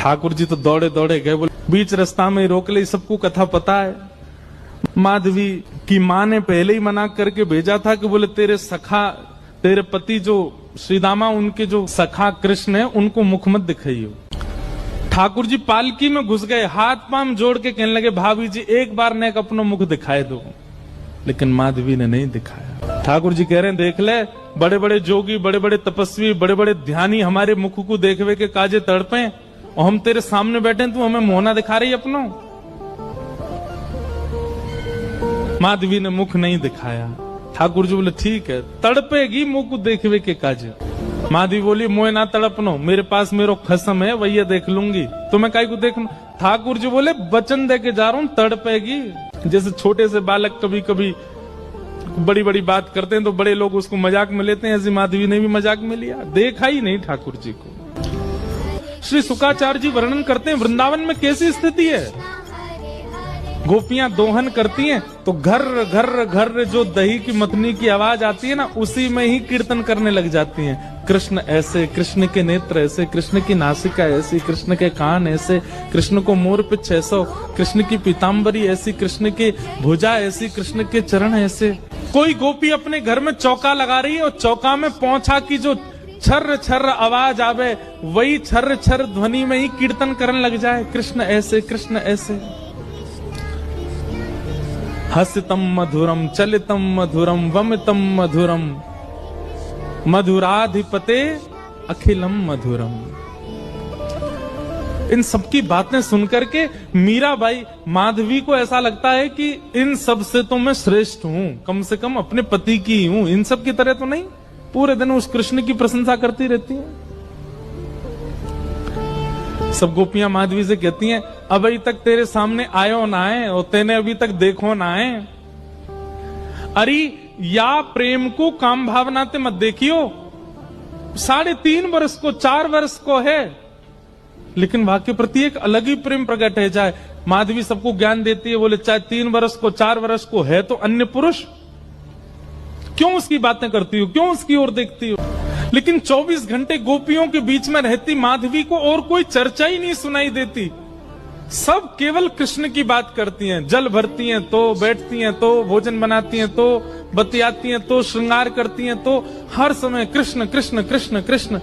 ठाकुर जी तो दौड़े दौड़े गए, बोले बीच रास्ता में रोक ले, सबको कथा पता है। माधवी की माँ ने पहले ही मना करके भेजा था कि बोले तेरे सखा, तेरे पति जो श्रीदामा, उनके जो सखा कृष्ण है उनको मुख मत दिखाइयो। ठाकुर जी पालकी में घुस गए, हाथ पांव जोड़ के कहने लगे भाभी जी एक बार नेक अपनो मुख दिखाए दो, लेकिन माधवी ने नहीं दिखाया। ठाकुर जी कह रहे हैं देख ले, बड़े बड़े जोगी, बड़े बड़े तपस्वी, बड़े बड़े ध्यानी हमारे मुख को देखवे के काजे तड़पे, और हम तेरे सामने बैठे, तू हमें मोहना दिखा रही अपनो। माधवी ने मुख नहीं दिखाया। ठाकुर जी बोले ठीक है, तड़पेगी मुख को देखवे के काजे। माधवी बोली मोए ना तड़पनो, मेरे पास मेरो खसम है, वही देख लूंगी, तुम्हें काई को देखना। ठाकुर जी बोले वचन दे के जा रहा हूं, तड़पेगी। जैसे छोटे से बालक कभी कभी बड़ी बड़ी बात करते हैं तो बड़े लोग उसको मजाक में लेते हैं, ऐसी माधवी ने भी मजाक में लिया, देखा ही नहीं ठाकुर जी को। श्री शुकाचार्य जी वर्णन करते हैं वृंदावन में कैसी स्थिति है। गोपियां दोहन करती हैं तो घर घर घर जो दही की मथनी की आवाज आती है ना, उसी में ही कीर्तन करने लग जाती हैं। कृष्ण ऐसे, कृष्ण के नेत्र ऐसे, कृष्ण की नासिका ऐसी, कृष्ण के कान ऐसे, कृष्ण को मोर पिछ ऐसा, कृष्ण की पीताम्बरी ऐसी, कृष्ण की भुजा ऐसी, कृष्ण के चरण ऐसे। कोई गोपी अपने घर में चौका लगा रही है और चौका में पौंछा की जो छर्र छर्र आवाज आवे, वही छर्र छर्र ध्वनि में ही कीर्तन करने लग जाए, कृष्ण ऐसे, कृष्ण ऐसे। हसितम मधुरम, चलितम मधुरम, वमितम मधुरम, मधुराधिपते अखिलम मधुरम। इन सबकी बातें सुनकर के मीराबाई, माधवी को ऐसा लगता है कि इन सब से तो मैं श्रेष्ठ हूं, कम से कम अपने पति की ही हूं, इन सब की तरह तो नहीं। पूरे दिन उस कृष्ण की प्रशंसा करती रहती हैं। सब गोपियां माधवी से कहती हैं अभी तक तेरे सामने आयो ना है और तेने अभी तक देखो ना है। अरे या प्रेम को काम भावना ते मत देखियो, 3.5 वर्ष को 4 वर्ष को है, लेकिन वहां के प्रति एक अलग ही प्रेम प्रकट है। जाए माधवी सबको ज्ञान देती है, बोले चाहे 3 वर्ष को 4 वर्ष को है तो अन्य पुरुष, क्यों उसकी बातें करती हो, क्यों उसकी ओर देखती हो। लेकिन 24 घंटे गोपियों के बीच में रहती माधवी को और कोई चर्चा ही नहीं सुनाई देती। सब केवल कृष्ण की बात करती हैं, जल भरती हैं तो, बैठती हैं तो, भोजन बनाती हैं तो, बतियाती हैं तो, श्रृंगार करती हैं तो, हर समय कृष्ण कृष्ण कृष्ण कृष्ण।